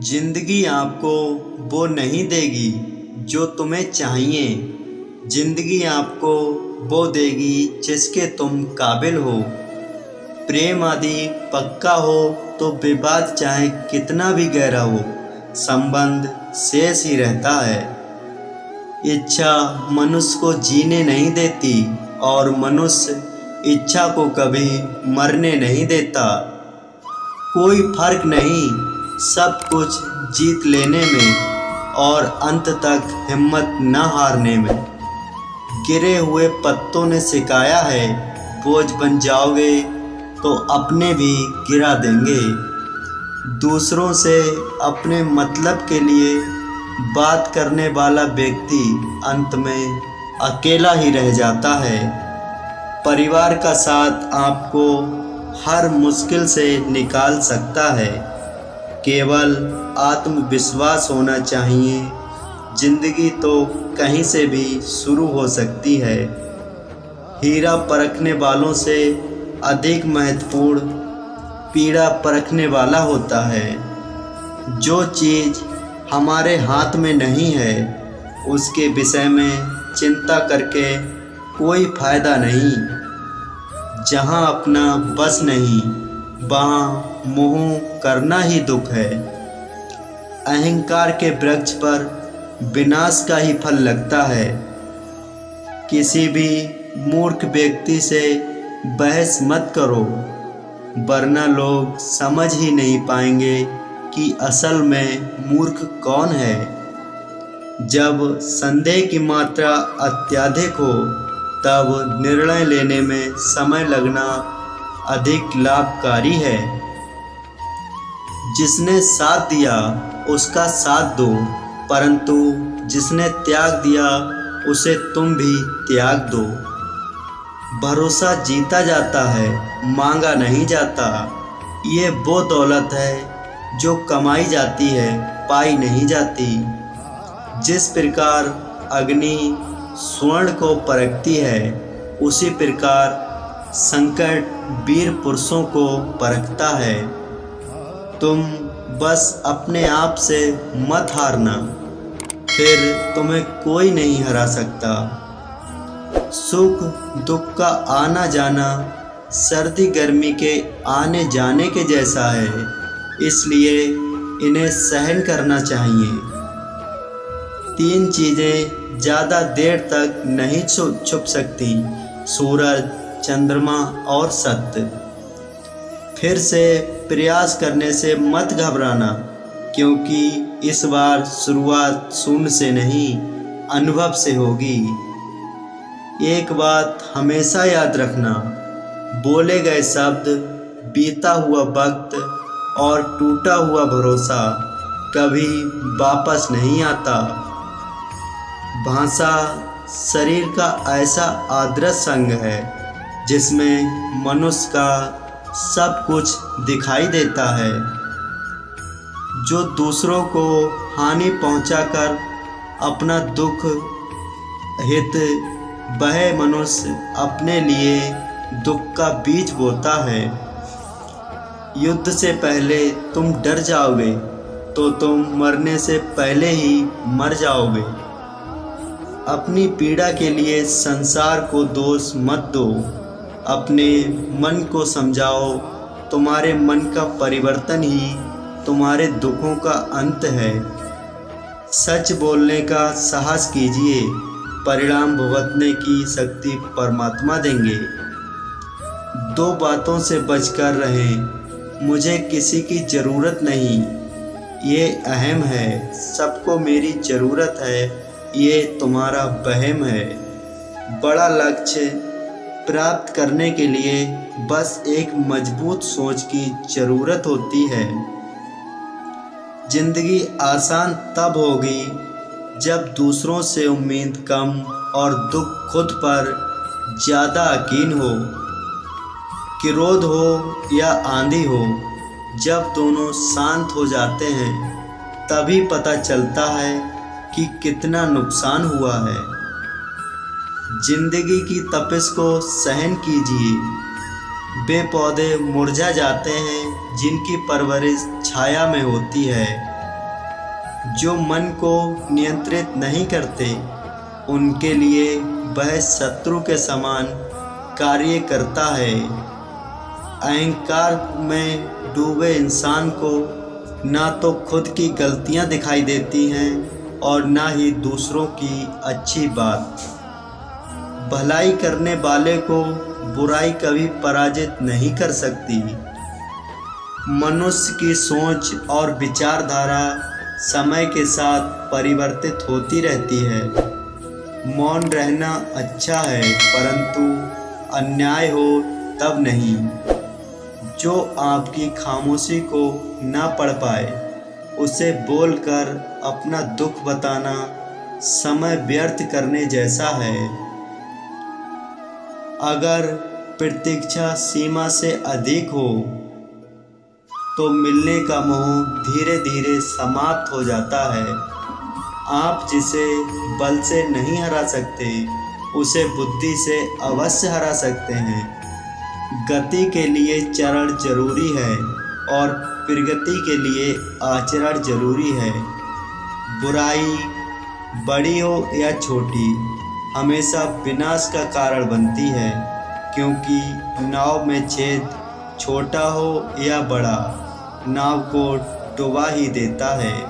जिंदगी आपको वो नहीं देगी जो तुम्हें चाहिए। जिंदगी आपको वो देगी जिसके तुम काबिल हो। प्रेम आदि पक्का हो तो विवाद चाहे कितना भी गहरा हो, संबंध शेष ही रहता है। इच्छा मनुष्य को जीने नहीं देती और मनुष्य इच्छा को कभी मरने नहीं देता। कोई फर्क नहीं सब कुछ जीत लेने में और अंत तक हिम्मत न हारने में। गिरे हुए पत्तों ने सिखाया है, बोझ बन जाओगे तो अपने भी गिरा देंगे। दूसरों से अपने मतलब के लिए बात करने वाला व्यक्ति अंत में अकेला ही रह जाता है। परिवार का साथ आपको हर मुश्किल से निकाल सकता है, केवल आत्मविश्वास होना चाहिए। जिंदगी तो कहीं से भी शुरू हो सकती है। हीरा परखने वालों से अधिक महत्वपूर्ण पीड़ा परखने वाला होता है। जो चीज़ हमारे हाथ में नहीं है उसके विषय में चिंता करके कोई फायदा नहीं। जहाँ अपना बस नहीं वहाँ मोह करना ही दुख है। अहंकार के वृक्ष पर विनाश का ही फल लगता है। किसी भी मूर्ख व्यक्ति से बहस मत करो, वरना लोग समझ ही नहीं पाएंगे कि असल में मूर्ख कौन है। जब संदेह की मात्रा अत्यधिक हो तब निर्णय लेने में समय लगना अधिक लाभकारी है। जिसने साथ दिया उसका साथ दो, परंतु जिसने त्याग दिया उसे तुम भी त्याग दो। भरोसा जीता जाता है, मांगा नहीं जाता। ये वो दौलत है जो कमाई जाती है, पाई नहीं जाती। जिस प्रकार अग्नि स्वर्ण को परखती है, उसी प्रकार संकट वीर पुरुषों को परखता है। तुम बस अपने आप से मत हारना, फिर तुम्हें कोई नहीं हरा सकता। सुख दुख का आना जाना सर्दी गर्मी के आने जाने के जैसा है, इसलिए इन्हें सहन करना चाहिए। तीन चीज़ें ज़्यादा देर तक नहीं छुप सकती, सूरज, चंद्रमा और सत्य। फिर से प्रयास करने से मत घबराना, क्योंकि इस बार शुरुआत शून्य से नहीं अनुभव से होगी। एक बात हमेशा याद रखना, बोले गए शब्द, बीता हुआ वक्त और टूटा हुआ भरोसा कभी वापस नहीं आता। भाषा शरीर का ऐसा आदर्श संग है जिसमें मनुष्य का सब कुछ दिखाई देता है। जो दूसरों को हानि पहुंचाकर अपना दुख हित वह मनुष्य अपने लिए दुख का बीज बोता है। युद्ध से पहले तुम डर जाओगे तो तुम मरने से पहले ही मर जाओगे। अपनी पीड़ा के लिए संसार को दोष मत दो, अपने मन को समझाओ। तुम्हारे मन का परिवर्तन ही तुम्हारे दुखों का अंत है। सच बोलने का साहस कीजिए, परिणाम भुगतने की शक्ति परमात्मा देंगे। दो बातों से बचकर रहें, मुझे किसी की ज़रूरत नहीं, ये अहम है। सबको मेरी ज़रूरत है, ये तुम्हारा वहम है। बड़ा लक्ष्य प्राप्त करने के लिए बस एक मजबूत सोच की ज़रूरत होती है। जिंदगी आसान तब होगी जब दूसरों से उम्मीद कम और दुख खुद पर ज़्यादा यकीन हो। क्रोध हो या आंधी हो, जब दोनों शांत हो जाते हैं तभी पता चलता है कि कितना नुकसान हुआ है। जिंदगी की तपिश को सहन कीजिए। वे पौधे मुरझा जाते हैं जिनकी परवरिश छाया में होती है। जो मन को नियंत्रित नहीं करते उनके लिए वह शत्रु के समान कार्य करता है। अहंकार में डूबे इंसान को ना तो खुद की गलतियां दिखाई देती हैं और ना ही दूसरों की अच्छी बात। भलाई करने वाले को बुराई कभी पराजित नहीं कर सकती। मनुष्य की सोच और विचारधारा समय के साथ परिवर्तित होती रहती है। मौन रहना अच्छा है, परंतु अन्याय हो तब नहीं। जो आपकी खामोशी को ना पढ़ पाए उसे बोलकर अपना दुख बताना समय व्यर्थ करने जैसा है। अगर प्रतीक्षा सीमा से अधिक हो तो मिलने का मोह धीरे धीरे समाप्त हो जाता है। आप जिसे बल से नहीं हरा सकते उसे बुद्धि से अवश्य हरा सकते हैं। गति के लिए चरण जरूरी है और प्रगति के लिए आचरण जरूरी है। बुराई बड़ी हो या छोटी हमेशा विनाश का कारण बनती है, क्योंकि नाव में छेद छोटा हो या बड़ा नाव को डुबा ही देता है।